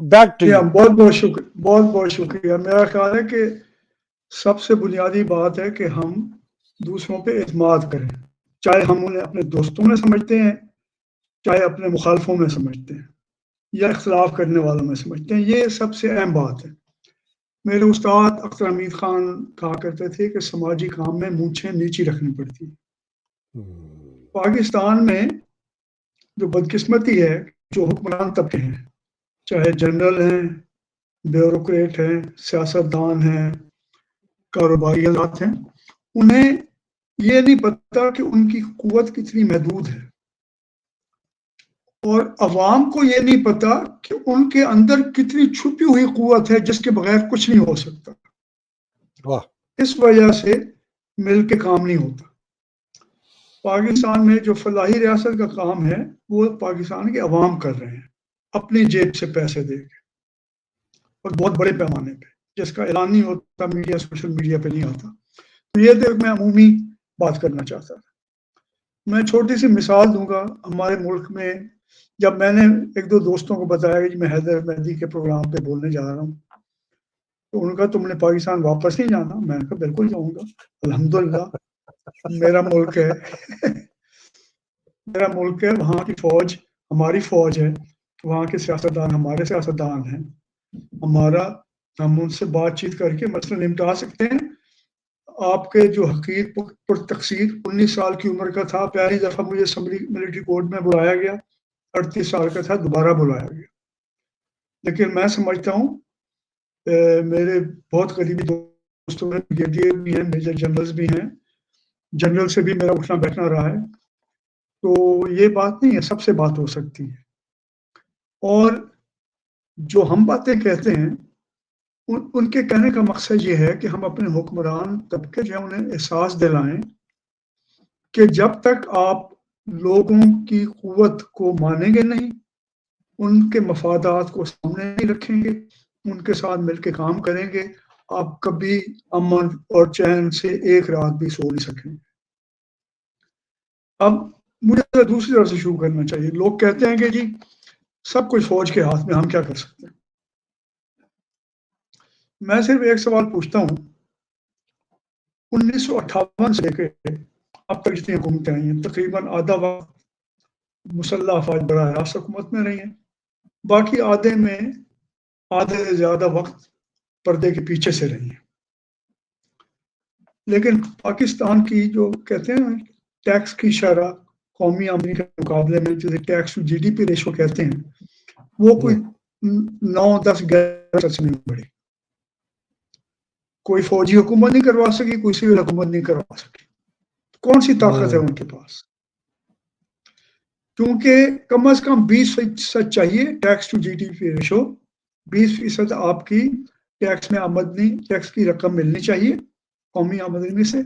Back to you. بہت بہت شکریہ، بہت بہت شکریہ. میرا خیال ہے کہ سب سے بنیادی بات ہے کہ ہم دوسروں پہ اعتماد کریں، چاہے ہم انہیں اپنے دوستوں میں سمجھتے ہیں، چاہے اپنے مخالفوں میں سمجھتے ہیں، یا اختلاف کرنے والوں میں سمجھتے ہیں. یہ سب سے اہم بات ہے. میرے استاد اختر حمید خان کہا کرتے تھے کہ سماجی کام میں مونچھیں نیچی رکھنی پڑتی ہے. پاکستان میں جو بدقسمتی ہے، جو حکمران طبقے ہیں، چاہے جنرل ہیں، بیوروکریٹ ہیں، سیاستدان ہیں، کاروباری حضرات ہیں، انہیں یہ نہیں پتا کہ ان کی قوت کتنی محدود ہے، اور عوام کو یہ نہیں پتا کہ ان کے اندر کتنی چھپی ہوئی قوت ہے جس کے بغیر کچھ نہیں ہو سکتا. واہ. اس وجہ سے مل کے کام نہیں ہوتا. پاکستان میں جو فلاحی ریاست کا کام ہے وہ پاکستان کے عوام کر رہے ہیں اپنی جیب سے پیسے دے کے، اور بہت بڑے پیمانے پہ، جس کا اعلان نہیں ہوتا میڈیا، سوشل میڈیا پہ نہیں آتا. تو یہ تو میں عمومی بات کرنا چاہتا تھا. میں چھوٹی سی مثال دوں گا. ہمارے ملک میں جب میں نے ایک دو دوستوں کو بتایا کہ میں حیدر مہدی کے پروگرام پہ بولنے جا رہا ہوں، تو ان کا تم نے پاکستان واپس نہیں جانا؟ میں نے کہا بالکل جاؤں گا، الحمدللہ میرا ملک ہے میرا ملک ہے، وہاں کی فوج ہماری فوج ہے، وہاں کے سیاستدان ہمارے سیاستدان ہیں، ہم ان سے بات چیت کر کے مسئلہ نمٹا سکتے ہیں. آپ کے جو حقیر پر تقصیر 19 سال کی عمر کا تھا، پہلی دفعہ مجھے اسمبلی ملٹری کورٹ میں بلایا گیا، 38 سال کا تھا دوبارہ بلایا گیا. لیکن میں سمجھتا ہوں میرے بہت قریبی دوستوں میں بریگیڈیئر بھی ہیں، میجر جنرلز بھی ہیں، جنرل سے بھی میرا اٹھنا بیٹھنا رہا ہے. تو یہ بات نہیں ہے، سب سے بات ہو سکتی ہے. اور جو ہم باتیں کہتے ہیں ان کے کہنے کا مقصد یہ ہے کہ ہم اپنے حکمران طبقے جو انہیں احساس دلائیں کہ جب تک آپ لوگوں کی قوت کو مانیں گے نہیں، ان کے مفادات کو سامنے نہیں رکھیں گے، ان کے ساتھ مل کے کام کریں گے، آپ کبھی امن اور چین سے ایک رات بھی سو نہیں سکیں. اب مجھے دوسری طرف سے شروع کرنا چاہیے. لوگ کہتے ہیں کہ جی سب کچھ فوج کے ہاتھ میں، ہم کیا کر سکتے ہیں؟ میں صرف ایک سوال پوچھتا ہوں. 1958 سے لے کے اب تک جتنی حکومتیں آئی ہیں، تقریباً آدھا وقت مسلح افواج براہ راست حکومت میں رہی ہیں، باقی آدھے سے زیادہ وقت پردے کے پیچھے سے رہی ہیں. لیکن پاکستان کی جو کہتے ہیں ٹیکس کی شرح قومی آمدنی کے مقابلے میں، جسے ٹیکس ٹو جی ڈی پی ریشو کہتے ہیں، وہ کوئی 9-10 نہیں بڑھی. کوئی فوجی حکومت نہیں کروا سکی، کوئی سول حکومت نہیں کروا سکی. کون سی طاقت ہے ان کے پاس؟ کیونکہ کم از کم 20% چاہیے ٹیکس ٹو جی ڈی پی ریشو. 20% آپ کی ٹیکس میں آمدنی، ٹیکس کی رقم ملنی چاہیے قومی آمدنی سے،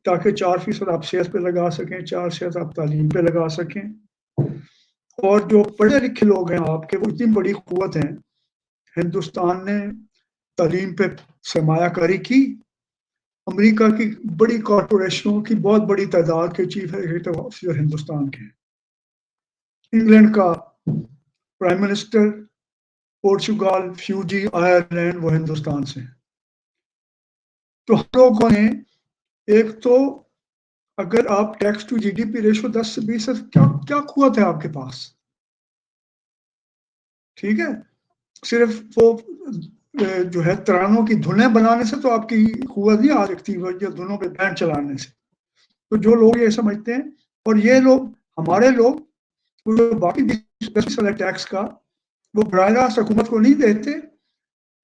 تاکہ 4% آپ صحت پہ لگا سکیں، 4% آپ تعلیم پہ لگا سکیں. اور جو پڑھے لکھے لوگ ہیں آپ کے، وہ اتنی بڑی قوت ہیں. ہندوستان نے تعلیم پہ سرمایہ کاری کی. امریکہ کی بڑی کارپوریشنوں کی بہت بڑی تعداد کے چیف ایگزیکٹو آفیسر ہندوستان کے ہیں. انگلینڈ کا پرائم منسٹر، پورچوگال، فیوجی، آئرلینڈ، وہ ہندوستان سے ہیں. تو ہم لوگوں نے ایک تو اگر آپ ٹیکس ٹو جی ڈی پی ریشو 10 سے 20 کیا قوت ہے آپ کے پاس؟ ٹھیک ہے، صرف وہ جو ہے ترانوں کی دھنیں بنانے سے تو آپ کی قوت نہیں آ سکتی، یا دھنوں پہ بینڈ چلانے سے. تو جو لوگ یہ سمجھتے ہیں، اور یہ لوگ ہمارے لوگ باقی 20% ٹیکس کا وہ براہ راست حکومت کو نہیں دیتے،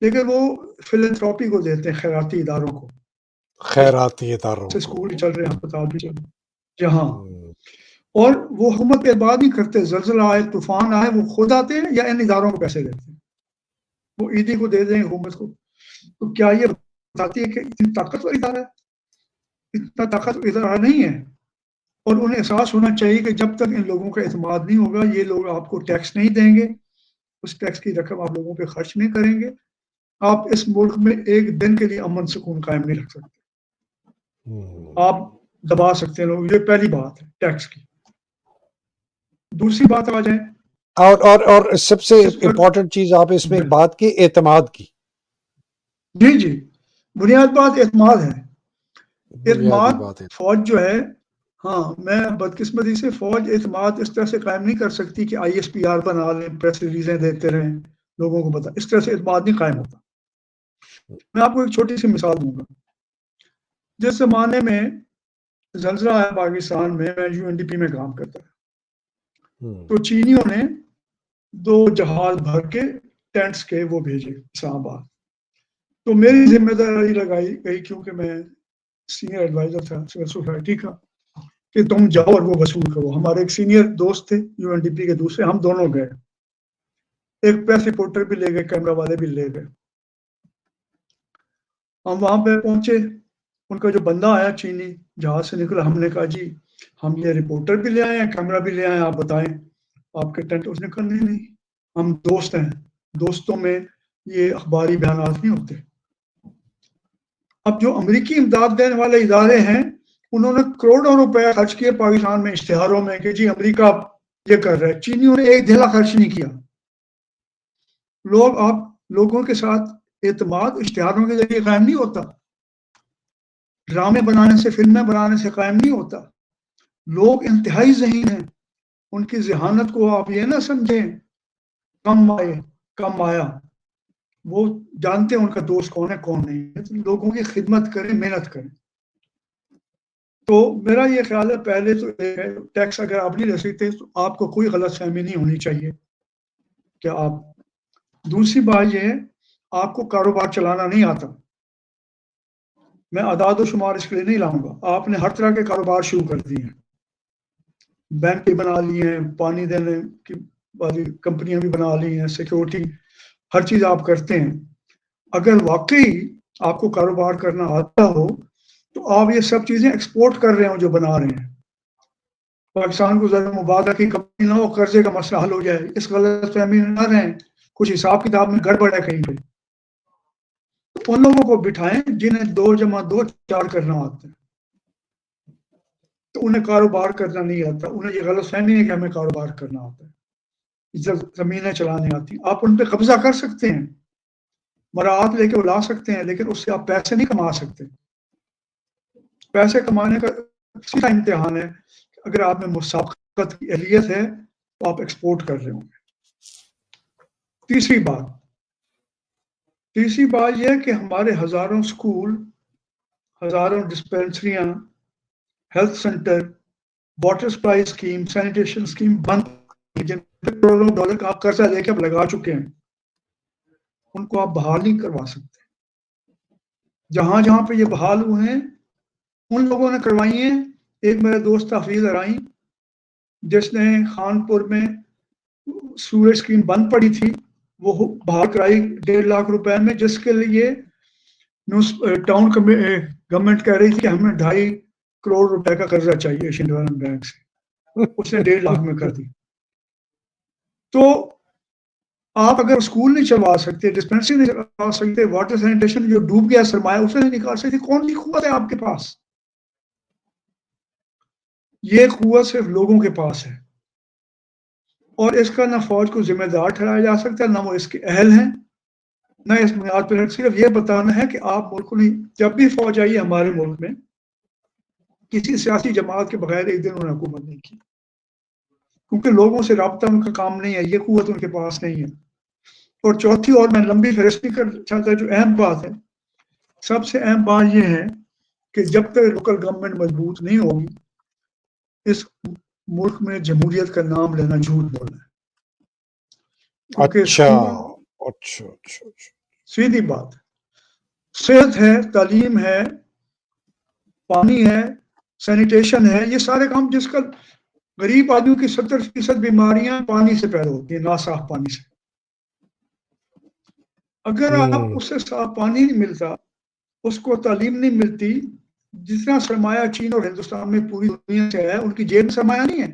لیکن وہ فلنتھراپی کو دیتے ہیں، خیراتی اداروں کو. خیراتی اداروں کو. اسکول بھی چل رہے ہیں، ہسپتال بھی چل رہے ہیں جہاں. اور وہ حکومت پہ اعتماد نہیں کرتے. زلزلہ آئے، طوفان آئے، وہ خود آتے ہیں یا ان اداروں کو پیسے دیتے ہیں. وہ ایڈی کو دے دیں حکومت کو. تو کیا یہ بتاتی ہے کہ اتنی طاقتور ادارہ ہے؟ اتنا طاقتور ادارہ نہیں ہے. اور انہیں احساس ہونا چاہیے کہ جب تک ان لوگوں کا اعتماد نہیں ہوگا، یہ لوگ آپ کو ٹیکس نہیں دیں گے، اس ٹیکس کی رقم آپ لوگوں پہ خرچ نہیں کریں گے، آپ اس ملک میں ایک دن کے لیے امن سکون قائم نہیں رکھ سکتے. آپ دبا سکتے ہیں لوگ. یہ پہلی بات ہے ٹیکس کی. دوسری بات آ جائیں اور سب سے اس پر امپورٹنٹ چیز آپ اس میں ایک بات کی، اعتماد کی، جی بنیاد بات اعتماد ہے. بنیادی اعتماد بات ہے. فوج جو ہے، ہاں میں بدقسمتی سے فوج اعتماد اس طرح سے قائم نہیں کر سکتی کہ ISPR بنا لیں، پریس ریلیزیں دیتے رہیں، لوگوں کو بتا، اس طرح سے اعتماد نہیں قائم ہوتا. میں آپ کو ایک چھوٹی سی مثال دوں گا. جس زمانے میں زلزلہ آیا پاکستان میں UNDP میں کام کرتا ہے، تو چینیوں نے 2 جہاز بھر کے ٹینٹس کے وہ بھیجے اسلام آباد. تو میری ذمہ داری لگائی گئی، کیونکہ میں سینئر ایڈوائزر تھا سول سوسائٹی کا، کہ تم جاؤ اور وہ وصول کرو. ہمارے ایک سینئر دوست تھے UNDP کے دوسرے، ہم دونوں گئے. ایک پریس رپورٹر بھی لے گئے، کیمرہ والے بھی لے گئے. ہم وہاں پہ پہنچے، ان کا جو بندہ آیا چینی جہاز سے نکلا، ہم نے کہا جی ہم یہ رپورٹر بھی لے آئے ہیں، کیمرہ بھی لے آئے ہیں، آپ بتائیں آپ کے ٹینٹ. اس نے کہا نہیں ہم دوست ہیں، دوستوں میں یہ اخباری بیانات نہیں ہوتے. اب جو امریکی امداد دینے والے ادارے ہیں، انہوں نے کروڑوں روپے خرچ کیے پاکستان میں اشتہاروں میں کہ جی امریکہ یہ کر رہا ہے. چینیوں نے ایک دھلا خرچ نہیں کیا. لوگوں کے ساتھ اعتماد اشتہاروں کے ذریعے قائم نہیں ہوتا، ڈرامے بنانے سے، فلمیں بنانے سے قائم نہیں ہوتا. لوگ انتہائی ذہین ہیں، ان کی ذہانت کو آپ یہ نہ سمجھیں کم آیا. وہ جانتے ہیں ان کا دوست کون ہے کون نہیں. لوگوں کی خدمت کریں، محنت کریں. تو میرا یہ خیال ہے، پہلے تو ٹیکس اگر آپ نہیں دے سکتے تو آپ کو کوئی غلط فہمی نہیں ہونی چاہیے کہ آپ. دوسری بات یہ ہے، آپ کو کاروبار چلانا نہیں آتا. میں اعداد و شمار اس کے لیے نہیں لاؤں گا. آپ نے ہر طرح کے کاروبار شروع کر دیے ہیں، بینک بھی بنا لیے ہیں، پانی دینے کی والی کمپنیاں بھی بنا لی ہیں، سیکورٹی، ہر چیز آپ کرتے ہیں. اگر واقعی آپ کو کاروبار کرنا آتا ہو تو آپ یہ سب چیزیں ایکسپورٹ کر رہے ہو جو بنا رہے ہیں. پاکستان کو زر مبادلہ کی کمی نہ ہو، قرضے کا مسئلہ حل ہو جائے، اس غلط فہمی میں نہ رہیں کچھ حساب کتاب میں گڑبڑ ہے کہیں پہ. ان لوگوں کو بٹھائیں جنہیں 2 جمع 2 4 کرنا آتا ہے، تو انہیں کاروبار کرنا نہیں آتا. انہیں یہ غلط فہمی ہے کہ ہمیں کاروبار کرنا آتا ہے، زمینیں چلانے آتی. آپ ان پہ قبضہ کر سکتے ہیں، مراعات لے کے لا سکتے ہیں، لیکن اس سے آپ پیسے نہیں کما سکتے. پیسے کمانے کا اسی کا امتحان ہے اگر آپ میں مسابقت کی اہلیت ہے تو آپ ایکسپورٹ کر رہے ہوں گے. تیسری بات یہ کہ ہمارے ہزاروں سکول، ہزاروں ڈسپینسریاں، health centre, water supply scheme, sanitation scheme بند، جن پہ کروڑوں ڈالر کا آپ قرضہ لے کے آپ لگا چکے ہیں، ان کو آپ بحال نہیں کروا سکتے. جہاں جہاں پہ یہ بحال ہوئے ہیں ان لوگوں نے کروائی ہیں. ایک میرے دوست حفیظ ارائیں، جس نے خانپور میں سورج اسکیم بند پڑی تھی، وہ بحال کرائی 1.5 لاکھ روپے میں، جس کے لیے ٹاؤن گورنمنٹ کہہ رہی تھی کہ ہمیں 2.5 کروڑ روپے کا قرضہ چاہیے ایشین ڈیولپمنٹ بینک سے. اس نے 1.5 لاکھ میں کر دی. تو آپ اگر اسکول نہیں چلوا سکتے، ڈسپینسری نہیں چلوا سکتے، واٹر سینیٹیشن جو ڈوب گیا سرمایہ اسے نہیں نکال سکتے، کون سی قوت ہے آپ کے پاس؟ یہ قوت صرف لوگوں کے پاس ہے، اور اس کا نہ فوج کو ذمہ دار ٹھہرایا جا سکتا ہے، نہ وہ اس کے اہل ہیں، نہ اس بنیاد پر. صرف یہ بتانا ہے کہ آپ ملک نہیں. جب بھی فوج آئی ہمارے ملک میں، کسی سیاسی جماعت کے بغیر ایک دن انہوں نے حکومت نہیں کی، کیونکہ لوگوں سے رابطہ ان کا کام نہیں ہے، یہ قوت ان کے پاس نہیں ہے. اور چوتھی، اور میں لمبی فہرست نہیں کر چاہتا، جو اہم بات ہے، سب سے اہم بات یہ ہے کہ جب تک لوکل گورنمنٹ مضبوط نہیں ہوگی، اس ملک میں جمہوریت کا نام لینا جھوٹ بولنا ہے. کیونکہ اچھا. سیدھی بات، صحت ہے، تعلیم ہے، پانی ہے، سینیٹیشن ہے، یہ سارے کام جس کا غریب آدمیوں کی 70% بیماریاں پانی سے پیدا ہوتی ہیں، ناصاف پانی سے. اگر آپ اس سے صاف پانی نہیں ملتا، اس کو تعلیم نہیں ملتی، جتنا سرمایہ چین اور ہندوستان میں پوری دنیا سے ہے، ان کی جیب میں سرمایہ نہیں ہے،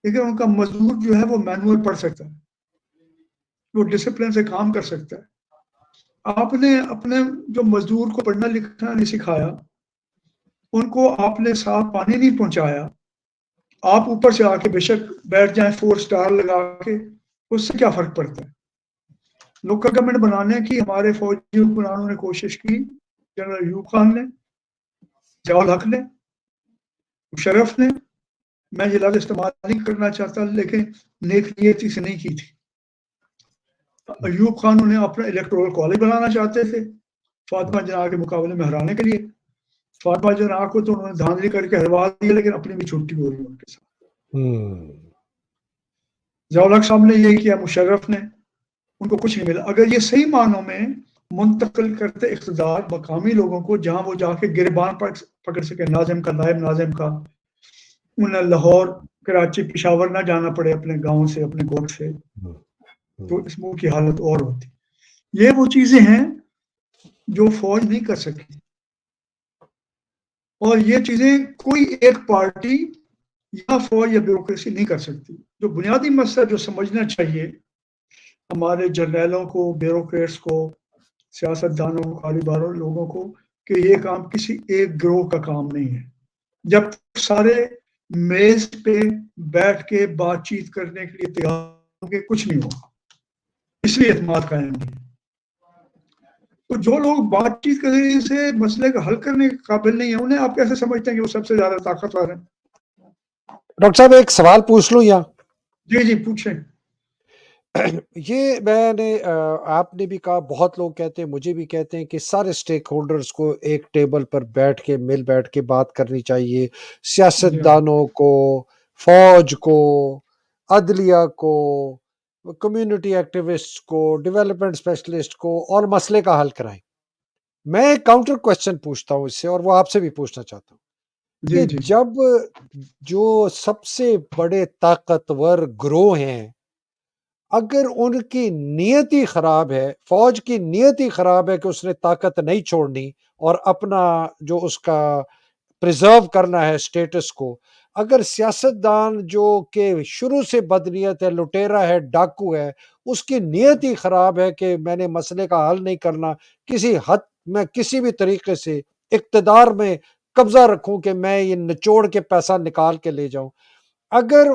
لیکن ان کا مزدور جو ہے وہ مینول پڑھ سکتا ہے، وہ ڈسپلن سے کام کر سکتا ہے. آپ نے اپنے جو مزدور کو پڑھنا لکھنا نہیں سکھایا، ان کو آپ نے صاف پانی نہیں پہنچایا، آپ اوپر سے آ کے بے شک بیٹھ جائیں 4 سٹار لگا کے اس سے کیا فرق پڑتا ہے؟ لوکل گورنمنٹ بنانے کی ہمارے فوجی حکمرانوں نے کوشش کی، جنرل ایوب خان نے، ضیاء الحق نے، مشرف نے، میں یہ لفظ استعمال نہیں کرنا چاہتا لیکن نیک نیتی سے نہیں کی تھی. ایوب خان انہیں اپنا الیکٹورل کالج بنانا چاہتے تھے فاطمہ جناح کے مقابلے میں ہرانے کے لیے. فاطمہ جناح کو تو انہوں نے دھاندلی کر کے ہروا دیا لیکن اپنی بھی چھٹی ہو رہی ان کے ساتھ. ضیاء الحق صاحب نے یہ کیا، مشرف نے، ان کو کچھ نہیں ملا. اگر یہ صحیح معنوں میں منتقل کرتے اقتدار مقامی لوگوں کو جہاں وہ جا کے گربان پکڑ سکے، ناظم کا، نائب ناظم کا، انہیں لاہور، کراچی، پشاور نہ جانا پڑے اپنے گاؤں سے، اپنے گوٹ سے، تو اس ملک کی حالت اور ہوتی. یہ وہ چیزیں ہیں جو فوج نہیں کر سکی، اور یہ چیزیں کوئی ایک پارٹی یا فوج یا بیوروکریسی نہیں کر سکتی. جو بنیادی مسئلہ جو سمجھنا چاہیے ہمارے جرنیلوں کو، بیوروکریٹس کو، سیاست دانوں کو، کاروباروں لوگوں کو، کہ یہ کام کسی ایک گروہ کا کام نہیں ہے. جب سارے میز پہ بیٹھ کے بات چیت کرنے کے لیے تیار ہوں گے کچھ نہیں ہوگا، اس لیے اعتماد قائم نہیں. تو جو لوگ بات چیت کے ذریعے سے مسئلے کا حل کرنے کے قابل نہیں ہیں، انہیں آپ کیسے سمجھتے ہیں کہ وہ سب سے زیادہ طاقتور ہیں؟ ڈاکٹر صاحب ایک سوال پوچھ لوں یہاں؟ جی جی پوچھیں. یہ میں نے آپ نے بھی کہا، بہت لوگ کہتے ہیں، مجھے بھی کہتے ہیں کہ سارے سٹیک ہولڈرز کو ایک ٹیبل پر بیٹھ کے بات کرنی چاہیے، سیاست دانوں کو، فوج کو، عدلیہ کو، کمیونٹی ایکٹیوسٹ کو، ڈیولپمنٹ اسپیشلسٹ کو، اور مسئلے کا حل کرائیں. میں ایک کاؤنٹر کوشچن پوچھتا ہوں اس سے، اور وہ آپ سے بھی پوچھنا چاہتا ہوں جی کہ جی جب جو سب سے بڑے طاقتور گروہ ہیں، اگر ان کی نیت ہی خراب ہے، فوج کی نیت ہی خراب ہے کہ اس نے طاقت نہیں چھوڑنی اور اپنا جو اس کا پریزرو کرنا ہے سٹیٹس کو، اگر سیاست دان جو کہ شروع سے بدنیت ہے، لٹیرا ہے، ڈاکو ہے، اس کی نیت ہی خراب ہے کہ میں نے مسئلے کا حل نہیں کرنا، کسی حد میں کسی بھی طریقے سے اقتدار میں قبضہ رکھوں کہ میں یہ نچوڑ کے پیسہ نکال کے لے جاؤں. اگر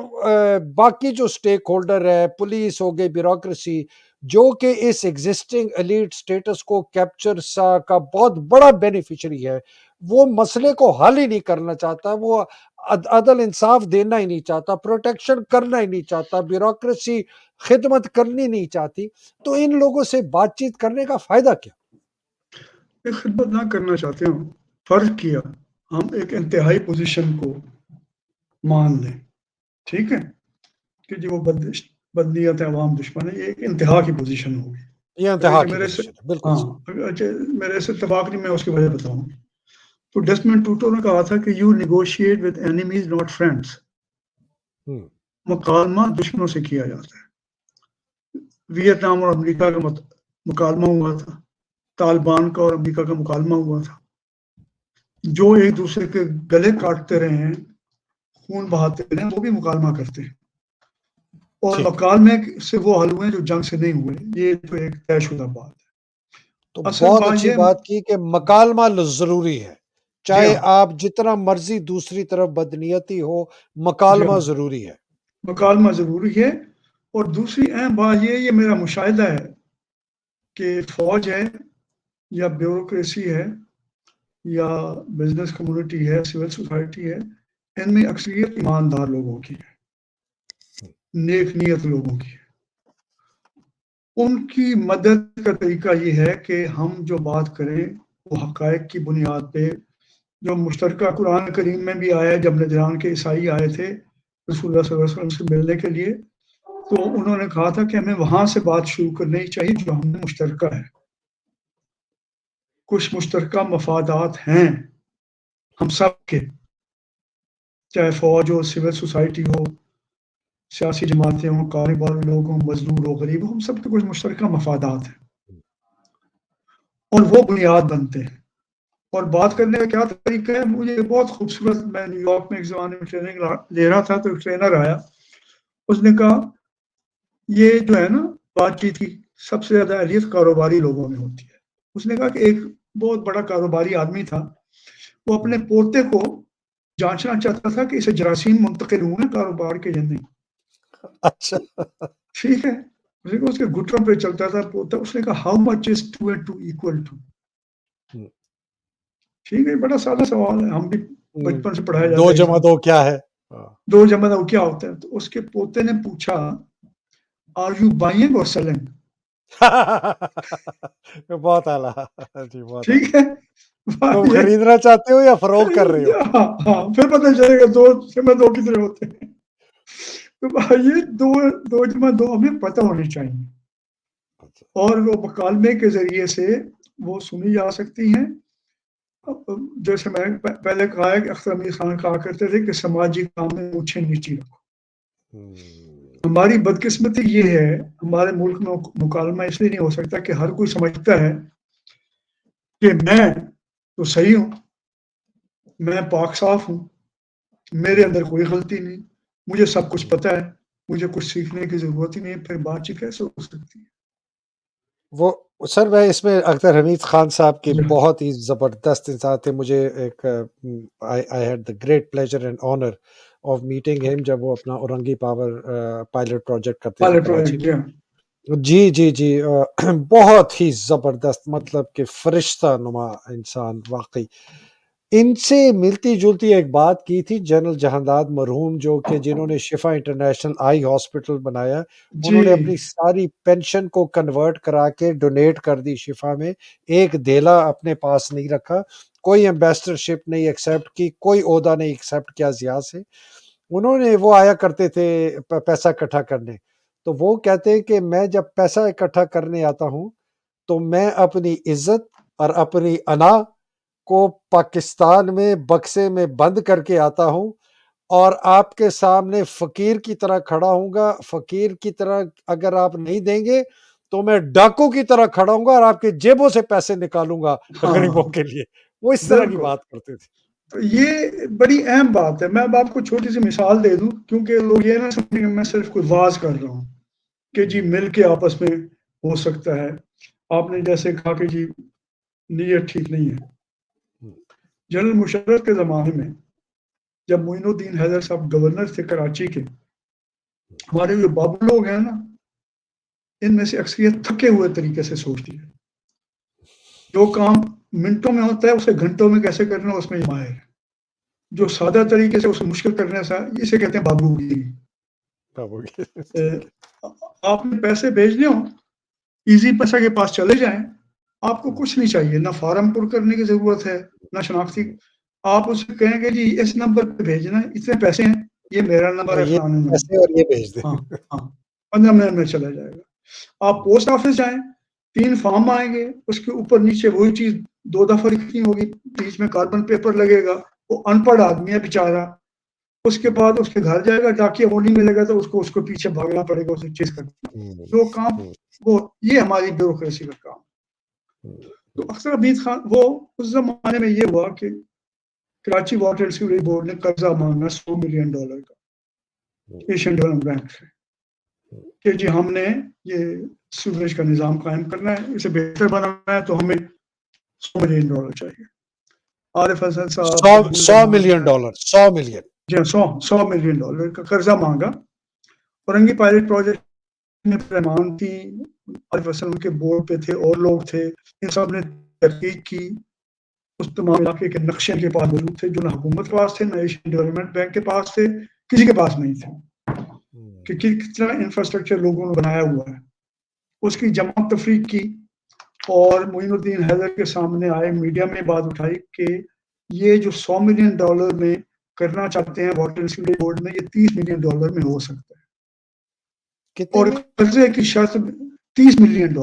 باقی جو سٹیک ہولڈر ہے، پولیس ہو گئی، بیوروکریسی، جو کہ اس ایگزسٹنگ ایلیٹ سٹیٹس کو کیپچر کا بہت بڑا بینیفیشری ہے، وہ مسئلے کو حل ہی نہیں کرنا چاہتا، وہ عدل انصاف دینا ہی نہیں چاہتا، پروٹیکشن کرنا ہی نہیں چاہتا، بیوروکریسی خدمت کرنی نہیں چاہتی، تو ان لوگوں سے بات چیت کرنے کا فائدہ کیا؟ ایک خدمت نہ کرنا چاہتے ہوں، فرض کیا ہم ایک انتہائی پوزیشن کو مان لیں، ٹھیک ہے، کہ جو بدنیت عوام دشمن ہے، یہ ایک انتہا کی پوزیشن ہوگی. یہ انتہا کی پوزیشن ہے، بالکل ہاں، میرے سے اتفاق نہیں، میں اس کی وجہ بتاؤں. تو ڈیسمنڈ ٹوٹو نے کہا تھا کہ you negotiate with enemies not friends. مکالمہ دشمنوں سے کیا جاتا ہے. ویتنام اور امریکہ کا مکالمہ ہوا تھا، طالبان کا اور امریکہ کا مکالمہ ہوا تھا. جو ایک دوسرے کے گلے کاٹتے رہے ہیں، خون بہاتے رہے ہیں، وہ بھی مکالمہ کرتے ہیں، اور مکالمے سے وہ حل ہوئے جو جنگ سے نہیں ہوئے. یہ تو ایک طے شدہ بات ہے. تو اصل بہت بات اچھی یہ، بات کی کہ مکالمہ ضروری ہے، جی چاہے ہاں، آپ جتنا مرضی دوسری طرف بدنیتی ہو، جی مکالمہ ہاں، ضروری ہے. مکالمہ ضروری ہے. اور دوسری اہم بات یہ میرا مشاہدہ ہے کہ فوج ہے یا بیوروکریسی ہے یا بزنس کمیونٹی ہے، سول سوسائٹی ہے، ان میں اکثریت ایماندار لوگوں کی ہے، نیک نیت لوگوں کی ہے. ان کی مدد کا طریقہ یہ ہے کہ ہم جو بات کریں وہ حقائق کی بنیاد پہ، جو مشترکہ قرآن کریم میں بھی آیا ہے. جب نجران کے عیسائی آئے تھے رسول اللہ صلی اللہ علیہ وسلم سے ملنے کے لیے، تو انہوں نے کہا تھا کہ ہمیں وہاں سے بات شروع کرنی چاہیے جو ہم میں مشترکہ ہے. کچھ مشترکہ مفادات ہیں ہم سب کے، چاہے فوج ہو، سول سوسائٹی ہو، سیاسی جماعتیں ہوں، کاروباری لوگ ہوں، مزدور ہو، غریب ہو، ہم سب کے کچھ مشترکہ مفادات ہیں اور وہ بنیاد بنتے ہیں. اور بات کرنے کا کیا طریقہ ہے؟ مجھے بہت خوبصورت، میں نیو یارک میں ایک زمانے میں ٹریننگ لے رہا تھا، تو ایک ٹرینر آیا، اس نے کہا یہ جو ہے نا بات چیت کی سب سے زیادہ اہلیت کاروباری لوگوں میں ہوتی ہے. اس نے کہا کہ ایک بہت بڑا کاروباری آدمی تھا، وہ اپنے پوتے کو جانچنا چاہتا تھا کہ اسے جراثیم منتقل ہوئے کاروبار کے یا نہیں. اچھا. ٹھیک ہے، اس کے گھٹنوں پہ چلتا تھا پوتا، اس نے کہا how much is 2 and 2 equal to. ہوں، ٹھیک ہے، بڑا سادہ سوال ہے، ہم بھی ہوں، بچپن سے پڑھایا دو جاتا ہے جمع حساب. دو کیا ہے؟ ہاں۔ 2 جمع 2 کیا ہوتا ہے؟ تو اس کے پوتے نے پوچھا آر یو بائنگ اور سیلنگ. بہت اعلیٰ، جی بہت ٹھیک اعلیٰ. ہے، تم یہ خریدنا چاہتے ہو یا فروخت کر رہے ہو؟ ہاں ہاں، پھر پتہ چلے گا 2 جمع 2 کتنے ہوتے ہیں. تو یہ 2 جمع 2 ہمیں پتہ ہونی چاہیے، اچھا، اور وہ مکالمے کے ذریعے سے وہ سنی جا سکتی ہیں. جیسے میں پہلے کہا ہے کہ اختر علی خان کہا کرتے تھے کہ سماجی کام میں مونچھیں نیچی رکھو. ہوں، ہماری بدقسمتی یہ ہے، ہمارے ملک میں مکالمہ اس لیے نہیں ہو سکتا کہ ہر کوئی سمجھتا ہے کہ میں تو صحیح ہوں، میں پاک صاف ہوں، میرے اندر کوئی غلطی نہیں، مجھے سب کچھ پتہ ہے، مجھے کچھ سیکھنے کی ضرورت ہی نہیں ہے. پھر بات چیت کیسے ہو سکتی ہے؟ وہ سر میں اس میں اختر حمید خان صاحب کے جی بہت ہی زبردست انسان تھے. مجھے ایک I had the great pleasure and honour of meeting ہم جب وہ اپنا اورنگی پاور پائلٹ پروجیکٹ کرتے تھے پائلٹ کراچی پروجیکٹ. میں. جی جی جی جی بہت ہی زبردست، مطلب کہ فرشتہ نما انسان واقعی. ان سے ملتی جلتی ایک بات کی تھی جنرل جہانداد مرحوم، جو کہ جنہوں نے شفا انٹرنیشنل آئی ہاسپٹل بنایا. جی انہوں نے اپنی ساری پینشن کو کنورٹ کرا کے ڈونیٹ کر دی شفا میں. ایک دھیلا اپنے پاس نہیں رکھا، کوئی ایمبیسڈر شپ نہیں ایکسیپٹ کی، کوئی عہدہ نہیں ایکسیپٹ کیا ضیاء سے. انہوں نے وہ آیا کرتے تھے پیسہ اکٹھا کرنے، تو وہ کہتے ہیں کہ میں جب پیسہ اکٹھا کرنے آتا ہوں تو میں اپنی عزت اور اپنی انا کو پاکستان میں بکسے میں بند کر کے آتا ہوں، اور آپ کے سامنے فقیر کی طرح کھڑا ہوں گا. فقیر کی طرح اگر آپ نہیں دیں گے تو میں ڈاکو کی طرح کھڑا ہوں گا اور آپ کے جیبوں سے پیسے نکالوں گا غریبوں ہاں، کے لیے. وہ اس طرح کی بالکل. بات کرتے تھے. تو یہ بڑی اہم بات ہے. میں اب آپ کو چھوٹی سی مثال دے دوں، کیونکہ لوگ یہ نہ سمجھیں کہ میں صرف کوئی واز کر رہا ہوں کہ جی مل کے آپس میں ہو سکتا ہے. آپ نے جیسے کہا کہ جی نیت ٹھیک نہیں ہے. جنرل مشرف کے زمانے میں جب معین الدین حیدر صاحب گورنر تھے کراچی کے، ہمارے جو بابو لوگ ہیں نا، ان میں سے اکثریت تھکے ہوئے طریقے سے سوچتی ہے. جو کام منٹوں میں ہوتا ہے اسے گھنٹوں میں کیسے کرنا اس میں ماہر ہے. جو سادہ طریقے سے اسے مشکل کرنے سے، اسے کہتے ہیں بابو گیری. ٹھیک ہے. آپ نے پیسے بھیجنے ہوں، ایزی پیسہ کے پاس چلے جائیں، آپ کو کچھ نہیں چاہیے، نہ فارم پر کرنے کی ضرورت ہے، نہ شناختی. آپ اسے کہیں گے جی اس نمبر پہ بھیجنا ہے، اتنے پیسے ہیں، یہ میرا نمبر ہے، یہ فلانا نمبر. پیسے اور یہ بھیج ہاں دیں. ہاں، 15 منٹ میں چلا جائے گا. آپ پوسٹ آفس جائیں، 3 فارم آئیں گے، اس کے اوپر نیچے وہی چیز 2 دفعہ لکھنی ہوگی، بیچ میں کاربن پیپر لگے گا. وہ ان پڑھ آدمی ہے بیچارہ. اس کے بعد اس کے گھر جائے گا، ڈاکیہ وہ نہیں ملے گا تو اس کو پیچھے بھاگنا پڑے گا اسے چیز کرنا. جو کام وہ یہ ہماری بیوروکریسی کا کام. تو اکثر حمید خان وہ اس زمانے میں یہ ہوا کہ Karachi water and sewerage board نے قرضہ مانگا $100 ملین کا ایشین ڈیولپمنٹ بینک سے کہ جی ہم نے یہ سیوریج کا نظام قائم کرنا ہے، اسے بہتر بنانا ہے، تو ہمیں $100 ملین چاہیے. عارف حسن صاحب، جہانگیر $100 رحمان ملین، صاحب، $100 ملین. جی ہاں، $100 ملین کا قرضہ مانگا. اورنگی پائلٹ پروجیکٹ میں رحمان تھی، عارف حسن ان کے بورڈ پہ تھے، اور لوگ تھے. ان سب نے تحقیق کی. اس تمام علاقے کے نقشے کے پاس موجود تھے جو نہ حکومت کے پاس تھے، نہ ایشین ڈیولپمنٹ بینک کے پاس تھے، کسی کے پاس نہیں تھے کہ کتنا انفراسٹرکچر لوگوں نے بنایا ہوا ہے. اس کی جمع تفریق کی اور معین الدین حیدر کے سامنے آئے، میڈیا میں بات اٹھائی کہ یہ جو $100 ملین میں کرنا چاہتے ہیں واٹر اینڈ سیوریج بورڈ میں، یہ $30 ملین میں ہو سکتا ہے. کتنے اور میں؟ قرضے کی شرط $30 ملین،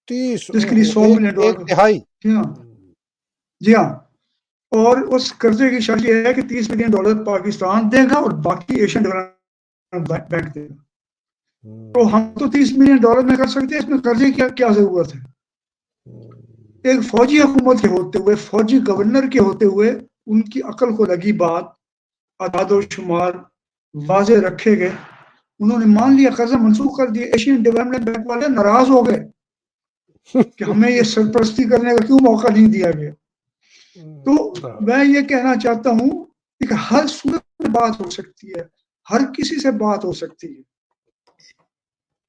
30، جس کے لیے $100 ایک ملین. تہائی. جی ہاں، جی ہاں. اور اس قرضے کی شرط یہ ہے کہ $30 ملین پاکستان دے گا اور باقی ایشین ڈیولپمنٹ بینک دے گا. تو ہم تو $30 ملین میں کر سکتے ہیں، اس میں قرضے کی کیا ضرورت ہے؟ ایک فوجی حکومت کے ہوتے ہوئے، فوجی گورنر کے ہوتے ہوئے، ان کی عقل کو لگی بات، اعداد و شمار واضح رکھے گئے، انہوں نے مان لیا، قرضہ منسوخ کر دیا. ایشین ڈیولپمنٹ بینک والے ناراض ہو گئے کہ ہمیں یہ سرپرستی کرنے کا کیوں موقع نہیں دیا گیا. تو میں یہ کہنا چاہتا ہوں کہ ہر صورت میں بات ہو سکتی ہے، ہر کسی سے بات ہو سکتی ہے.